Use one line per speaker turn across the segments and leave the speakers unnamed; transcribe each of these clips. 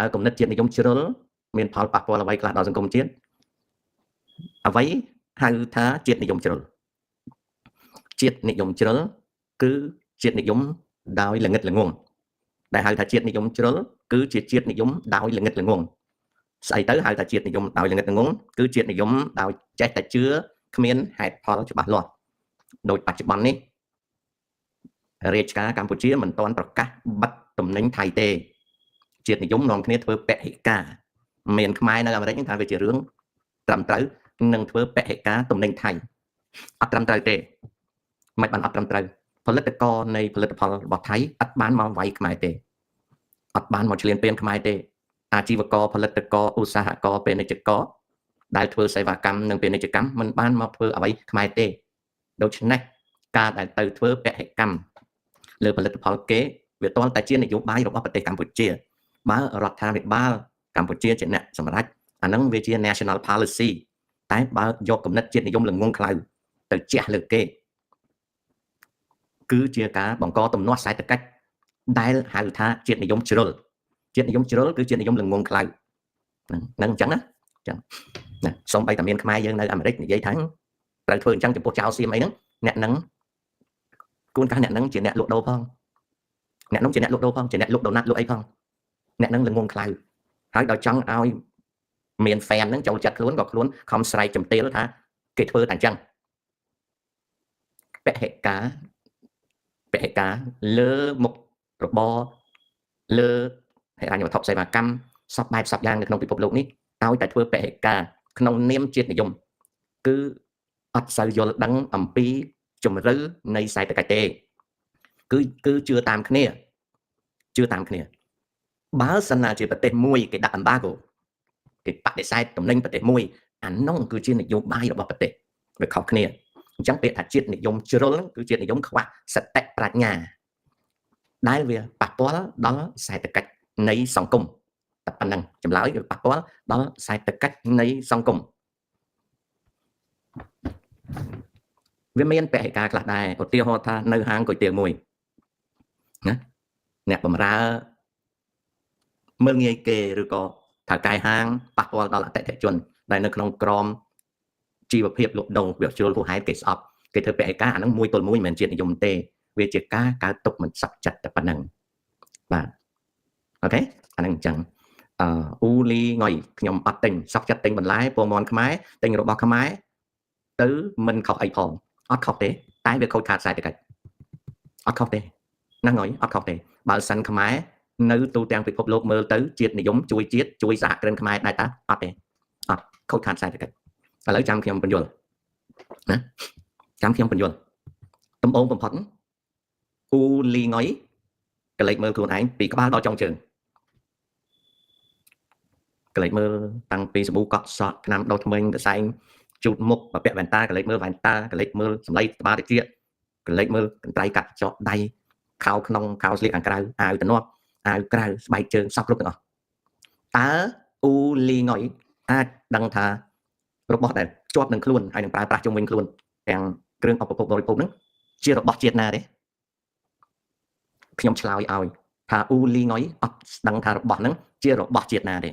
tờ công nít chuyện này giống chứa miền pháo bạc qua là vậy là đó dân công chiến à vậy hai thá chuyện này giống chứa cứ chuyện này giống đói là nghịch là nguồn đại hai thá chuyện này giống chứa cứ chuyện này giống đói là nghịch là nguồn xảy tới hai thá chuyện này giống đói là nghịch là nguồn cứ chuyện này giống đói chết tại chứa miền hạt pháo cho bạn lo đôi bạch bắn ní Rê cá Campuchia mình toànประកាស bắt tùm nính thay tê chuyện này giống non kia thưa bẹ hệ ca miền Khmer nơi America thay về chuyện rướng trầm tới nâng thưa bẹ hệ cá tùm nính thay ắt trầm tới tê mày bạn ắt trầm tới political này political bọt thấy ắt bán mong vay Khmer tê ắt bán một chuyện tiền Khmer tê Achivako political Usahako bên này chỉ có đại thưa xây và cam nâng bên này chỉ cắm mình bán mà thưa ở vậy Khmer tê đâu chứ này ca đại từ thưa bẹ hệ camលើផលិតផលគេវាតលតែជានយោបាយរបស់ប្រទេសកម្ពុជាបើរដ្ឋាភិបាលកម្ពុជាជាអ្នកសម្រេចអានឹងវាជា national policy តែបើយកគំនិតជាតិនិយមល្ងងខ្លៅទៅជះលើគេគឺជាការបង្កទំនាស់សេដ្ឋកិច្ចដែលហៅថាជាតិនិយមជ្រុលគឺជាតិនិយមល្ងងខ្លៅហ្នឹងអញ្ចឹងណាចឹងណាសូម្បីតែមានខ្មែរយើងនៅអាមេរិកនិយាយថាត្រូវធ្វើអញ្ចឹងចំពោះចៅសៀមអីហ្នឹងអ្នកហ្នឹងគួរកាសអ្នកហ្នឹងជាអ្នកលក់ដូរផងអ្នកហ្នឹងជាអ្នកលក់ដូរផងជាអ្នកលក់ដូណាត់លក់អីផងអ្នកហ្នឹងល្ងងខ្លៅហើយដល់ចង់ឲ្យមាន fan ហ្នឹងចូលចិត្តខ្លួនក៏ខ្លួនខំស្រែកចំទាលថាគេធ្វើតែអញ្ចឹងពហិការលើមុខរបរលើហិរញ្ញវត្ថុសេវាកម្មសពបែបសពយ៉ាងនៅក្នុងពិភពលោកនេះឲ្យតែធ្វើពហិការក្នុងនាមជាតិនិយមគឺអត់សូវយល់ដឹងអំពីជំរឿនៃសេដ្ឋកិច្ចទេគឺជឿតាមគ្នាបើសិនណាជាប្រទេសមួយគេដាក់ embargo គេបដិសេធទំនិញប្រទេសមួយអានោះគឺជានយោបាយរបស់ប្រទេសវាខុសគ្នាអញ្ចឹងពាក្យថាជាតិនិយមជ្រុលគឺជាតិនិយមខ្វះសតិប្រាជ្ញាដែលវាប៉ះពាល់ដល់សេដ្ឋកិច្ចនៃសង្គមតែប៉ុណ្ណឹងចម្លើយគឺប៉ះពាល់ដល់សេដ្ឋកិច្ចនៃសង្គមវាមានពហិការខ្លះដែរឧទាហរណ៍ថានៅហាងគុយទាវមួយណាអ្នកបម្រើមើលងាយគេឬក៏ថៅកែហាងប៉ះពាល់ដល់អតិថិជនដែលនៅក្នុងក្រមជីវភាពលក់ដូរវាជ្រុលហួសហេតុគេស្អប់គេធ្វើពហិការអាហ្នឹងមួយទល់មួយមិនមែនជាតិនិយមទេវាជាការកើតទុកមិនសក់ចិត្តតែប៉ុណ្ណឹងបាទអូខេអាហ្នឹងអញ្ចឹងអ៊ូលីងុយខ្ញុំអត់ទិញសក់ចិត្តទិញបន្លែពណ៌មន់ខ្មែរទិញរបស់ខ្មែរទៅមិនខុសអីផងអត់ខុសទេតែវាខូចខាតសេដ្ឋកិច្ចអត់ខុសទេណាងុយអត់ខុសទេបើសិនខ្មែរនៅទូទាំងពិភពលោកមើលទៅជាតិនិយមជួយជាតិជួយសហគ្រិនខ្មែរដែរតាអត់ទេអត់ខូចខាតសេដ្ឋកិច្ចឥឡូវចាំខ្ញុំបញ្យល់ណាចាំខ្ញុំបញ្យល់ដំបូងបំផុតអ៊ូលីងុយកលេចមើលខ្លួនឯងពីក្បាលដល់ចុងជើងកលេចមើលតាំងពីសាប៊ូកក់សក់ថ្នាំដុសធ្មេញកសែងជូតមុខបើពាក់វ៉ែនតាកលេចមើលវ៉ែនតាកលេចមើលសម្លៃត្បាល់តិចកលេចមើលកន្ត្រៃកាត់ចោដៃខោក្នុងខោស្លៀកខាងក្រៅអាវទំនាប់អាវក្រៅស្បែកជើងសពគ្រប់ទាំងអស់តើអ៊ូលីងុយអាចដឹងថារបស់ដែលជាប់នឹងខ្លួនហើយនឹងប្រើប្រាស់ជុំវិញខ្លួនទាំងគ្រឿងឧបភោគបរិភោគហ្នឹងជារបស់ជាតិណាទេខ្ញុំឆ្លើយឲ្យថាអ៊ូលីងុយអត់ដឹងថារបស់ហ្នឹងជារបស់ជាតិណាទេ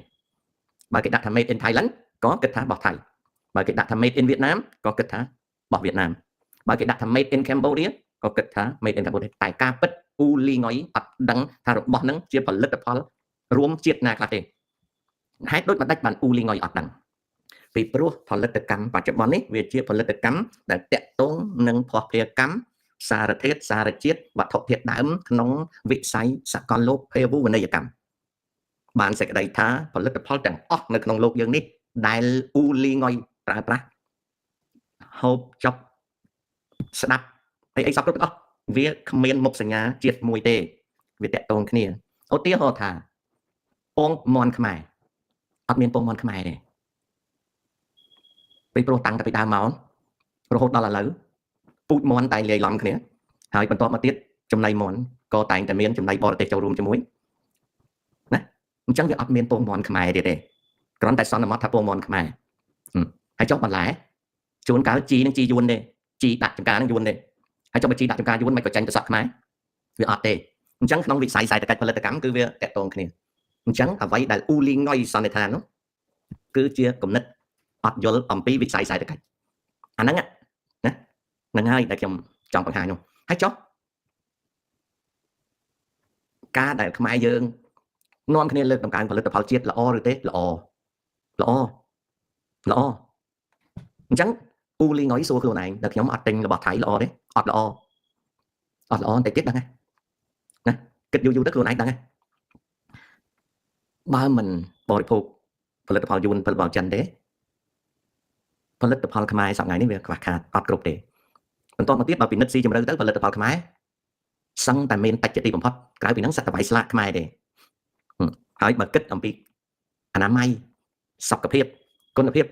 បើគេដាក់ថា made in Thailand ក៏គិតថារបស់ថៃបើគេដាក់ថា made in Vietnam ក៏គិតថារបស់វៀតណាមបើគេដាក់ថា made in Cambodia ក៏គិតថា made in Cambodia តែការពិតអ៊ូលីងុយអត់ដឹងថារបស់ហ្នឹងជាផលិតផលរួមជាតិណាខ្លះទេហេតុដូចម្ដេចបានអ៊ូលីងុយអត់ដឹងពីព្រោះផលិតកម្មបច្ចុប្បន្ននេះវាជាផលិតកម្មដែលតាក់ទងនឹងភស្តុភារកម្មសារធាតុសារជាតិវត្ថុធាតុដើមក្នុងវិស័យសកលលោកភាវូបនីយកម្មបានសេចក្តីថាផលិតផលទាំងអស់នៅក្នុងលោកយើងនេះដែលអ៊ូលីងុយប្រើប្រាស់ហូបចុកស្ដាប់អីសពគ្រប់ទាំងអស់វាគ្មានមុខសញ្ញាជាតិមួយទេវាតាក់ទងគ្នាឧទាហរណ៍ថាពងមន់ខ្មែរអត់មានពងមន់ខ្មែរទេពីព្រោះតាំងតែពីដើមមករហូតដល់ឥឡូវពូជមន់តែលាយឡំគ្នាហើយបន្តមកទៀតចំណីមន់ក៏តែងតែមានចំណីបរទេសចូលរួមជាមួយណាអញ្ចឹងវាអត់មានពងមន់ខ្មែរទេគ្រាន់តែសន្មតថាពងមន់ខ្មែរហើយចុះបន្លែជួនកាលជីនឹងជីយួនទេជីដាក់ចំការនឹងយួនទេហើយចុះបើជីដាក់ចំការយួនមិនក៏ចាញ់ប្រសាទខ្មែរវាអត់ទេអញ្ចឹងក្នុងវិស័យសេដ្ឋកិច្ចផលិតកម្មគឺវាតាក់ទងគ្នា អញ្ចឹងអ្វីដែល Uli Ngoi សន្និដ្ឋាននោះគឺជាគំនិតអត់យល់អំពីវិស័យសេដ្ឋកិច្ចអាហ្នឹងណាហ្នឹងហើយដែលខ្ញុំចង់បង្ហាញនោះហើយចុះការដែលខ្មែរយើងនាំគ្នាលើកតម្កើងផលិតផលជាតិល្អឬទេល្អអញ្ចឹង Uli Ngoi សួរខ្លួនឯងតែខ្ញុំអត់ទិញរបស់ថៃល្អទេអត់ល្អបន្តិចទៀតដឹងណាគិតយូរទៅខ្លួនឯងដឹងបើមិនបរិភោគផលិតផលយួនផលិតផលចិនទេផលិតផលខ្មែរសប្តាហ៍នេះវាខ្វះខាតអត់គ្រប់ទេបន្តមកទៀតបើពិនិត្យស៊ីជម្រៅទៅផលិតផលខ្មែរសឹងតែមានតិចជាទីបំផុតក្រៅពីហ្នឹងសត្វតវៃស្លាកខ្មែរទេហើយបើគិតអំពីអនាម័យសុខភាពគុណភាព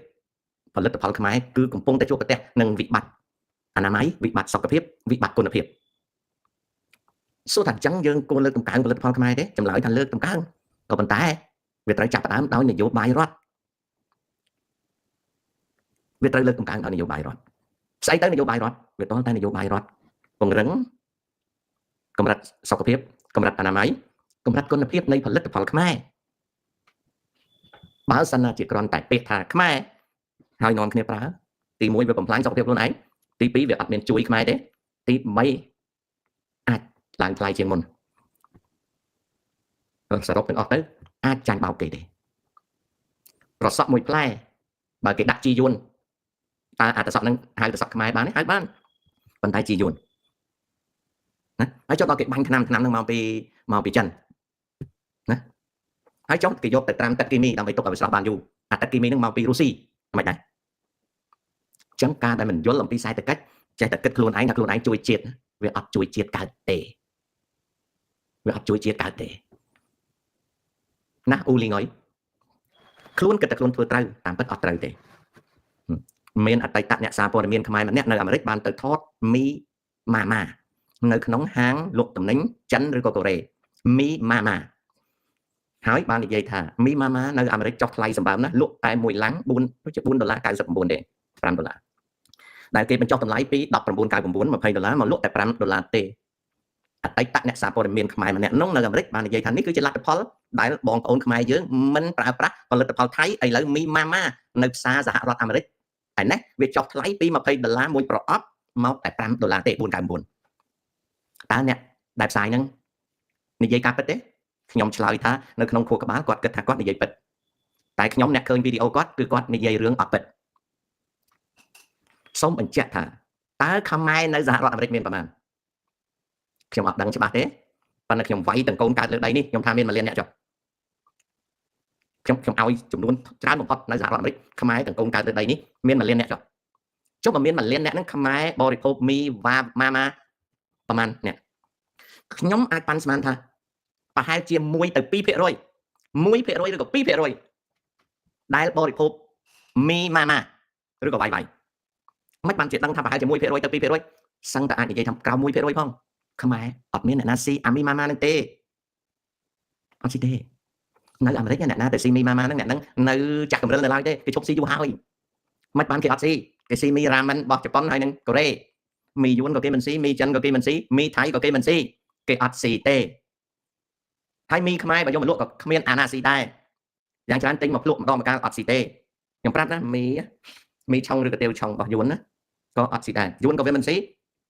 ផលិតផលខ្មែរគឺកំពុងតែជួបប្រទះនឹងវិបត្តិអនាម័យវិបត្តិសុខភាពវិបត្តិគុណភាពសួរថាអញ្ចឹងយើងគួរលើកតម្កើងផលិតផលខ្មែរទេចម្លើយថាលើកតម្កើងក៏ប៉ុន្តែវាត្រូវចាប់ផ្ដើមដោយនយោបាយរដ្ឋវាត្រូវលើកតម្កើងដោយនយោបាយរដ្ឋស្អីទៅនយោបាយរដ្ឋវាតតែនយោបាយរដ្ឋពង្រឹងកម្រិតសុខភាពកម្រិតអនាម័យកម្រិតគុណភាពនៃផលិតផលខ្មែរបើសិនណាជាគ្រាន់តែពាក្យថាខ្មែរហើយនាំគ្នាប្រើទី1វាបំផ្លាញសុខភាពខ្លួនឯងទី2វាអត់មានជួយខ្មែរទេទី3អាចឡើងថ្លៃជាងមុនសរុបទាំងអស់ទៅអាចចាញ់បោកគេទេប្រសក់មួយផ្លែបើគេដាក់ជីយួនតើអាតសក់នឹងហៅតសក់ខ្មែរបានទេហៅបានប៉ុន្តែជីយួនណាហើយចុះដល់គេបាញ់ថ្នាំនឹងមកពីចិនណាហើយចុះគេយកទៅត្រាំទឹកគីមីដើម្បីទុកឲ្យវាស្រស់បានយូរអាទឹកគីមីនឹងមកពីរុស្ស៊ីមិនដែរអញ្ចឹងការដែលមិនយល់អំពីសេដ្ឋកិច្ចចេះតែគិតខ្លួនឯងថាខ្លួនឯងជួយជាតិវាអត់ជួយជាតិកើតទេណា Uli Ngoi ខ្លួនគិតតែខ្លួនធ្វើត្រូវតាមពិតអត់ត្រូវទេមានអតីតអ្នកសារព័ត៌មានខ្មែរម្នាក់នៅអាមេរិកបានទៅថតមីម៉ាម៉ានៅក្នុងហាងលក់ទំនិញចិនឬក៏កូរ៉េមីម៉ាម៉ាហើយបាននិយាយថាមីម៉ាម៉ានៅអាមេរិកចុះថ្លៃសម្បើមណាស់លក់តែមួយឡាំង$4.99ទេ$5ដែលគេបញ្ចុះតម្លៃពី$19.99 $20មកលក់តែ$5ទេអតីតអ្នកសារព័ត៌មានខ្មែរម្នាក់នោះនៅអាមេរិកបាននិយាយថានេះគឺជាលទ្ធផលដែលបងប្អូនខ្មែរយើងមិនប្រើប្រាស់ផលិតផលថៃឥឡូវមីម៉ាម៉ានៅផ្សារសហរដ្ឋអាមេរិកហើយនេះវាចុះថ្លៃពី$20មួយប្រអប់មកតែ$5ទេ$4.99តើអ្នកដែលផ្សាយហ្នឹងនិយាយការពិតទេខ្ញុំឆ្លើយថានៅក្នុងខួរក្បាលគាត់គិតថាគាត់និយាយពិតតែខ្ញុំអ្នកឃើញវីដេអូគាត់គឺគាត់និយាយរឿងអត់ពិតសូមបញ្ជាក់ថាតើខ្មែរនៅសហរដ្ឋអាមេរិកមានប្រមាណខ្ញុំអត់ដឹងច្បាស់ទេប៉ុន្តែខ្ញុំវាយទាំងកូនកើតលើដីនេះខ្ញុំថាមាន1លានអ្នកចុះខ្ញុំឲ្យចំនួនច្រើនបំផុតនៅសហរដ្ឋអាមេរិកខ្មែរទាំងកូនកើតលើដីនេះមាន1លានអ្នកចុះបើមាន1លានអ្នកហ្នឹងខ្មែរបរិភោគមីវ៉ាម៉ាម៉ាប្រមាណអ្នកខ្ញុំអាចប៉ាន់ស្មានថាប្រហែលជា1ទៅ2%ឬក៏2%ដែលបរិភោគមីម៉ាម៉ាឬក៏វាយមិនបានជាដឹងថាប្រហែលជា1%ទៅ2%សឹងតែអាចនិយាយថាក្រៅ1%ផងខ្មែរអត់មានអ្នកណាស៊ីអាមីម៉ាម៉ានឹងទេអត់ស៊ីទេនៅអាមេរិកអ្នកណាទៅស៊ីមីម៉ាម៉ានឹងអ្នកហ្នឹងនៅចាក់កម្រិលនៅឡើយទេគេឈប់ស៊ីយូរហើយមិនបានគេអត់ស៊ីគេស៊ីមីរ៉ាមិនរបស់ជប៉ុនហើយនឹងកូរ៉េមីយួនក៏គេមិនស៊ីមីចិនក៏គេមិនស៊ីមីថៃក៏គេមិនស៊ីគេអត់ស៊ីទេហើយមីខ្មែរបើយកមកលក់ក៏គ្មានអាណាស៊ីដែរយ៉ាងច្រើនទិញមកភ្លក់ម្ដងម្កាលអត់ស៊ីទេខ្ញុំប្រាប់ណាមីឆុងឬកាទៀវឆុងរបស់យួនណាក៏អត់ស៊ីដែរយួនក៏វាមិនស៊ី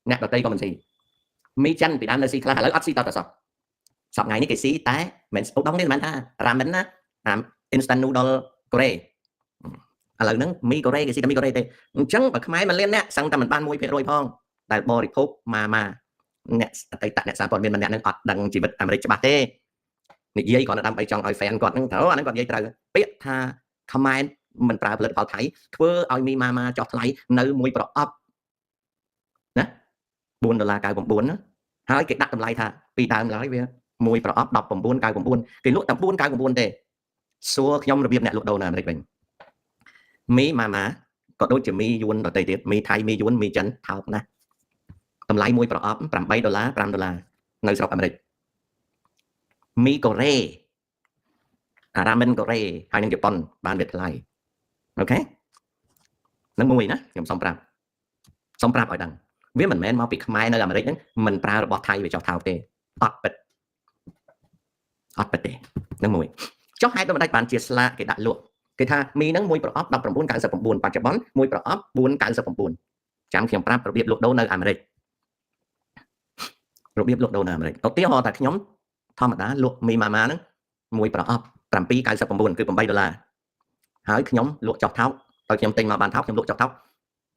អ្នកដទៃក៏មិនស៊ីមីចិនពីដើមនៅស៊ីខ្លះឥឡូវអត់ស៊ីតទៅសោះសប្តាហ៍នេះគេស៊ីតែមិនឧដុង្គទេមិនថារ៉ាមិនណាinstant noodle កូរ៉េឥឡូវហ្នឹងមីកូរ៉េគេស៊ីតែមីកូរ៉េទេអញ្ចឹងបើខ្មែរ1លានអ្នកសឹងតែមិនបាន1%ផងដែលបរិភោគម៉ាម៉ាអ្នកអតីតអ្នកសារព័ត៌មានម្នាក់ហ្នឹងអត់ដឹងជីវិតអាមេរិកច្បាស់ទេនិយាយគាត់ដើម្បីចង់ឲ្យ fan គាត់ហ្នឹងត្រូវអាហ្នឹងគាត់និយាយត្រូវពាក្យថាខ្មែរមិនប្រើផលិតផលថៃធ្វើឲ្យមីម៉ាម៉ាចុះថ្លៃនៅមួយប្រអប់ណា$4.99ណាហើយគេដាក់តម្លៃថាពីដើមឡើយវាមួយប្រអប់$19.99គេលក់តែ$4.99ទេសួរខ្ញុំរបៀបអ្នកលក់ដូរនៅអាមេរិកវិញមីម៉ាម៉ាក៏ដូចជាមីយួនដទៃទៀតមីថៃមីយួនមីចិនថោកណាស់តម្លៃមួយប្រអប់$8 $5នៅស្រុកអាមេរិកមីកូរ៉េអារ៉ាមិនកូរ៉េហើយនឹងជប៉ុនបានវាថ្លៃអូខេនឹងមួយណាខ្ញុំសុំប្រាប់ឲ្យដឹងវាមិនមែនមកពីខ្មែរនៅអាមេរិកហ្នឹងមិនប្រើរបស់ថៃវាចោះថោកទេអត់ពិតទេ នឹងមួយចុះហេតុដូចម្ដេចបានជាស្លាកគេដាក់លក់គេថាមីហ្នឹងមួយប្រអប់1999បច្ចុប្បន្នមួយប្រអប់499ចាំខ្ញុំប្រាប់របៀបលក់ដូរនៅអាមេរិករបៀបលក់ដូរនៅអាមេរិកឧទាហរណ៍ថាខ្ញុំធម្មតាលក់មីម៉ាម៉ាហ្នឹងមួយប្រអប់799គឺ$8ហើយខ្ញុំលក់ចុះថោកឲ្យខ្ញុំទិញមកបានថោកខ្ញុំលក់ចុះថោក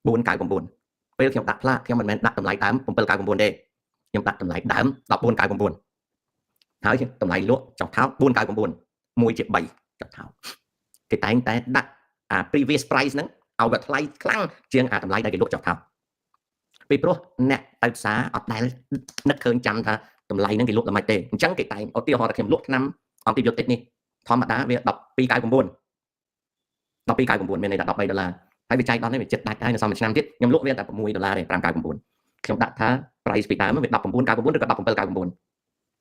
499ពេលខ្ញុំដាក់ផ្លាកខ្ញុំមិនមែនដាក់តម្លៃដើម799ទេខ្ញុំដាក់តម្លៃដើម1499ហើយតម្លៃលក់ចុះថោក499មួយជា3ចុះថោកគេតែងតែដាក់អា previous price ហ្នឹងឲ្យវាថ្លៃខ្លាំងជាងអាតម្លៃដែលគេលក់ចុះថោកពីព្រោះអ្នកទៅផ្សារអត់ដែលនឹកឃើញចាំថាតម្លៃហ្នឹងគេលក់ល្មិចទេអញ្ចឹងគេតែងឧទាហរណ៍ថាខ្ញុំលក់ថ្នាំអង់ទីប៊ីយោទិកនេះធម្មតាវា1299មានន័យថា$13ហើយវាចែកដល់នេះវាចិត្តដាច់ហើយនៅសមមួយឆ្នាំទៀតខ្ញុំលក់វាតែ$6ទេ599ខ្ញុំដាក់ថា price ពីដើមវា1999ឬក៏1799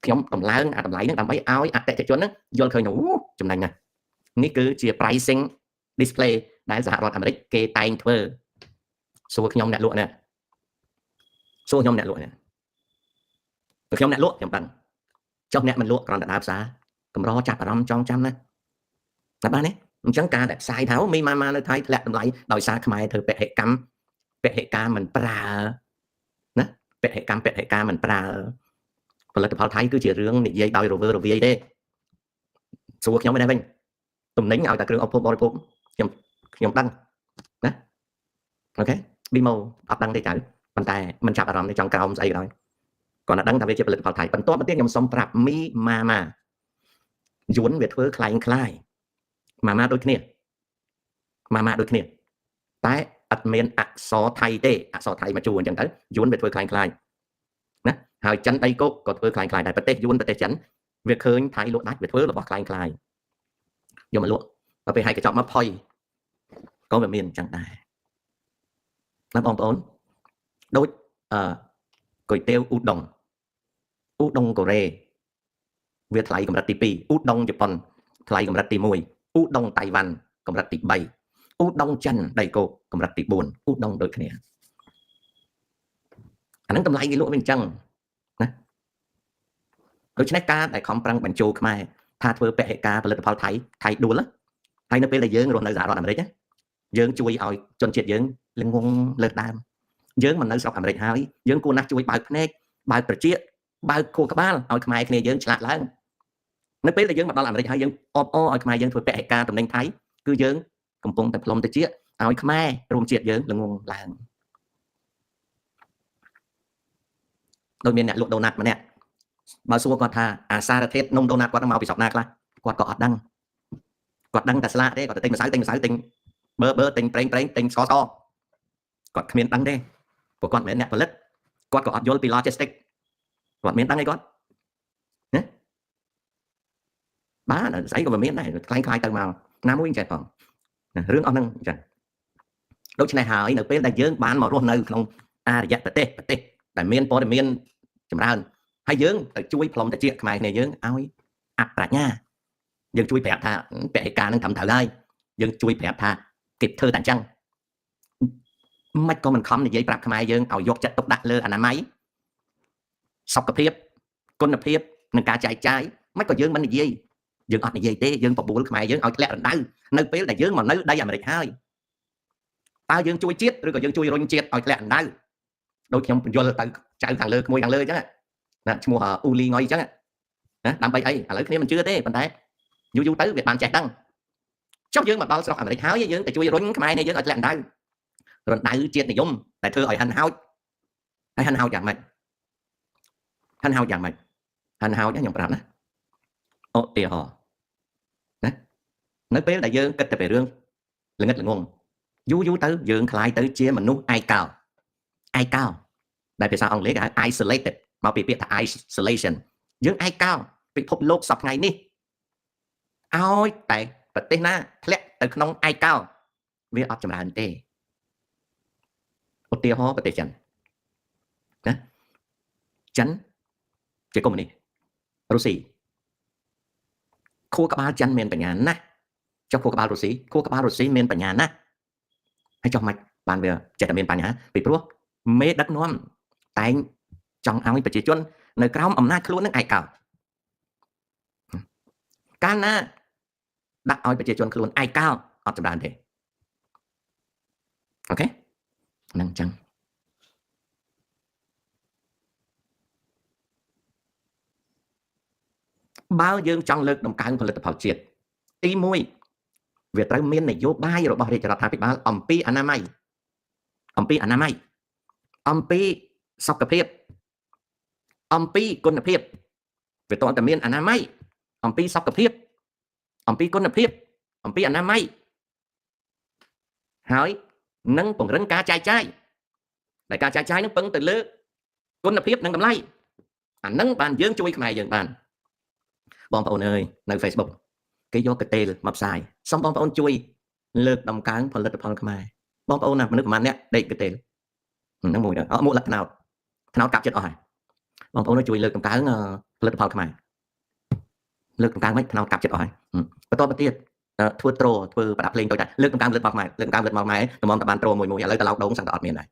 ខ្ញុំតម្លើងអាតម្លៃហ្នឹងដើម្បីឲ្យអតិថិជនហ្នឹងយល់ឃើញថាអូចំណេញណាស់នេះគឺជា pricing display ដែលសហរដ្ឋអាមេរិកគេតែងធ្វើសួរខ្ញុំអ្នកលក់នេះសួរខ្ញុំអ្នកលក់នេះខ្ញុំអ្នកលក់ខ្ញុំដឹងចុះអ្នកមិនលក់គ្រាន់តែដើរផ្សារកម្រចាប់អារម្មណ៍ចងចាំណាតែបានទេអញ្ចឹងការដែលផ្សាយថាមីម៉ាម៉ានៅថៃធ្លាក់តម្លៃដោយសារខ្មែរធ្វើពហិកម្មមិនប្រើណាពហិកម្មមិនប្រើផលិតផលថៃគឺជារឿងនិយាយដោយរវើរវាយទេសួរខ្ញុំមិនដែរវិញទំនិញឲ្យតែគ្រឿងឧបភោគបរិភោគខ្ញុំដឹងណាអូខេប៊ីម៉ូអត់ដឹងទេចៅប៉ុន្តែមិនចាប់អារម្មណ៍ទេចង់ក្រោមស្អីក៏ដោយគាត់តែដឹងថាវាជាផលិតផលថៃបន្ទាប់មកទៀតខ្ញុំសុំប្រាប់មីម៉ាម៉ាយួនវាធ្វើคล้ายម៉ាម៉ាដូចគ្នាតែអត់មានអក្សរថៃទេអក្សរថៃមកជួអញ្ចឹងទៅយួនវាធ្វើคล้ายណាហើយចិនដីគោកក៏ធ្វើคล้ายដែរប្រទេសយួនប្រទេសចិនវាឃើញថៃលក់ដាច់វាធ្វើរបស់คล้ายយកមកលក់ដល់ពេលហើយកញ្ចប់មកផុយក៏វាមានអញ្ចឹងដែរណាបងប្អូនដូចគុយទាវអ៊ូដុងកូរ៉េវាថ្លៃកម្រិតទី2អ៊ូដុងជប៉ុនថ្លៃកម្រិតទី1អ៊ូដុងតៃវ៉ាន់កម្រិតទី3អ៊ូដុងចិនដីគោកកម្រិតទី4អ៊ូដុងដូចគ្នាអាហ្នឹងតម្លៃគេលក់វាអញ្ចឹងណាដូច្នេះការដែលខំប្រឹងបញ្ចូលខ្មែរថាធ្វើពហិការផលិតផលថៃដួលហើយនៅពេលដែលយើងរស់នៅសហរដ្ឋអាមេរិកយើងជួយឲ្យជនជាតិយើងល្ងងលើដើមយើងមិននៅស្រុកអាមេរិកហើយយើងគួរណាស់ជួយបើកភ្នែកបើកប្រជាបើកខួរក្បាលឲ្យខ្មែរគ្នាយើងឆ្លាតឡើងនៅពេលដែលយើងមកដល់អាមេរិកហើយយើងអបអរឲ្យខ្មែរយើងធ្វើពហិការតំណែងថៃគឺយើងកំពុងតែផ្លុំតិចឲ្យខ្មែររួមជាតិយើងល្ងងឡើងដោយមានអ្នកលក់ដូណាត់ម្នាក់បើសួរគាត់ថាអាសារធាតុនំដូណាត់គាត់មកពីស្រុកណាខ្លះគាត់ក៏អត់ដឹងគាត់ដឹងតែស្លាកទេគាត់ទៅទិញម្សៅទិញប៊ឺទិញប្រេងទិញស្ករគាត់គ្មានដឹងទេព្រោះគាត់មិនមែនអ្នកផលិតគាត់ក៏អត់យល់ពី logistics គាត់មានដឹងអីគាត់ណាបាទស្អីក៏មានដែរខ្លាំងទៅមកណាមួយចេះផងរឿងអស់ហ្នឹងអញ្ចឹងដូច្នេះហើយនៅពេលដែលយើងបានមករស់នៅក្នុងអរិយប្រទេសដែលមានព័ត៌មានចម្រើនហើយយើងទៅជួយផ្លុំតិចខ្មែរគ្នាយើងឲ្យអប្រាជ្ញាយើងជួយប្រាប់ថាពហិការនឹងត្រឹមត្រូវហើយយើងជួយប្រាប់ថាគេធ្វើតែអញ្ចឹងមិនក៏មិនខំនិយាយប្រាប់ខ្មែរយើងឲ្យយកចិត្តទុកដាក់លើអនាម័យសុខភាពគុណភាពនិងការចែកចាយមិនក៏យើងមិននិយាយយើងអត់និយាយទេយើងបបួលខ្មែរយើងឲ្យធ្លាក់រណ្ដៅនៅពេលដែលយើងមកនៅដីអាមេរិកហើយតើយើងជួយជាតិឬក៏យើងជួយរុញជាតិឲ្យធ្លាក់រណ្ដៅដូចខ្ញុំបញ្យល់ទៅចៅខាងលើក្មួយខាងលើអញ្ចឹងណាឈ្មោះអ៊ូលីងុយអញ្ចឹងណាដើម្បីអីឥឡូវគ្នាមិនជឿទេប៉ុន្តែយូរទៅវាបានចេះដឹងចុះយើងមកដល់ស្រុកអាមេរិកហើយយើងទៅជួយរុញខ្មែរនេះយើងឲ្យធ្លាក់រណ្ដៅជាតិនិយមតែធ្វើឲ្យហិនហោចហើយហិនហោចយ៉ាងម៉េចខ្ញុំប្រាប់ណាឧទាហរណ៍ណានៅពេលដែលយើងគិតតែពីរឿងល្ងិតល្ងងយូរទៅយើងคล้ายទៅជាមនុស្សឯកោដែលភាសាអង់គ្លេសគេហៅ isolated មកពីពាក្យថា isolation យើងឯកោពិភពលោកសប្តាហ៍នេះឲ្យតែប្រទេសណាធ្លាក់ទៅក្នុងឯកោវាអត់ចម្រើនទេឧទាហរណ៍ប្រទេសចិនណាចិនជាកុម្មុយនីសរុស្ស៊ីខួរក្បាលចិនមានបញ្ញាណាស់ចុះខួរក្បាលរុស្ស៊ីមានបញ្ញាណាស់ហើយចុះមិនបានវាចេះតែមានបញ្ហាពីព្រោះមេដឹកនាំតែងចង់ឲ្យប្រជាជននៅក្រោមអំណាចខ្លួននឹងឯកោ កាលណាដាក់ឲ្យប្រជាជនខ្លួនឯកោអត់ចម្រើនទេអូខេហ្នឹងអញ្ចឹងបើយើងចង់លើកតម្កើងផលិតផលជាតិទី1វាត្រូវមាននយោបាយរបស់រាជរដ្ឋាភិបាលអំពីអនាម័យអំពីសុខភាពអំពីគុណភាពវាតើតែមានអនាម័យអំពីសុខភាពអំពីគុណភាពអំពីអនាម័យហើយនឹងពង្រឹងការចែកចាយដែលការចែកចាយនឹងពឹងទៅលើគុណភាពនិងតម្លៃអានឹងបានយើងជួយខ្មែរយើងបានបងប្អូនអើយនៅ Facebook គេយកកតេលមកផ្សាយសូមបងប្អូនជួយលើកតម្កើងផលិតផលខ្មែរបងប្អូនណាមនុស្សប្រហែលអ្នកដេកកតេលហ្នឹងមួយដល់មកលក្ខណោតកាប់ចិត្តអស់ហើយបងប្អូនជួយលើកតម្កើងផលិតផលខ្មែរលើកតម្កើងមិនថ្នោតកាប់ចិត្តអស់ហើយបន្តទៅទៀតធ្វើត្រូធ្វើប្រដាប់ភ្លេងទៅតែលើកតម្កើងផលិតផលខ្មែរលើកតម្កើងផលិតផលខ្មែរតម្រាំតែបានត្រូមួយឥឡូវទៅឡោកដងសឹងតែអត់មានដែរ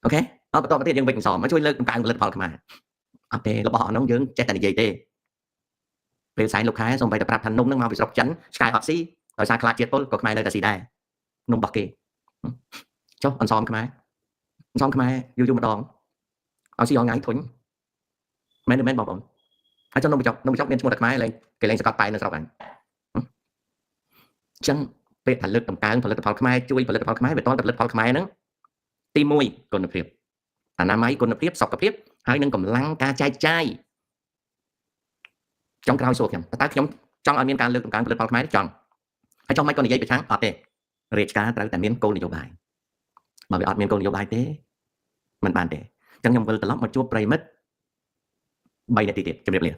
អូខេបន្តទៅទៀតយើងវិញសមកជួយលើកតម្កើងផលិតផលខ្មែរអត់ទេរបស់អស់នោះយើងចេះតែនិយាយទេពេលផ្សាយលោកខែសូមបីតែប្រាប់ថានំនឹងមកពីស្រុកចិនឆ្កែអត់ស៊ីដោយសារខ្លាចជាតិពុលក៏ខ្មែរនៅតែស៊ីដែរនំរបស់គេចុះអន្សមខ្មែរយូរម្ដងឲ្យស៊ីអងថ្ងៃធុញមែនទេមែនបងប្អូនហើយចុះនំបញ្ចុកមានឈ្មោះតែខ្មែរគេលេងសកត់តែនៅស្រុកហ្នឹងអញ្ចឹងពេលថាលើកតម្កើងផលិតផលខ្មែរជួយផលិតផលខ្មែរវាតតែផលិតផលខ្មែរហ្នឹងទី1គុណភាពអនាម័យគុណភាពសុខភាពហើយនឹងកម្លាំងការចែកចាយចុងក្រោយសួរខ្ញុំតើខ្ញុំចង់ឲ្យមានការលើកតម្កើងផលិតផលខ្មែរចង់ហើយចង់មិនក៏និយាយប្រឆាំងអត់ទេរាជការត្រូវតែមានគោលនយោបាយបើវាអត់មានគោលនយោបាយទេមិនបានទេអញ្ចឹងខ្ញុំវិលត្រឡប់មកជួបប្រិមិត្ត3នាទីទៀតជម្រាបលា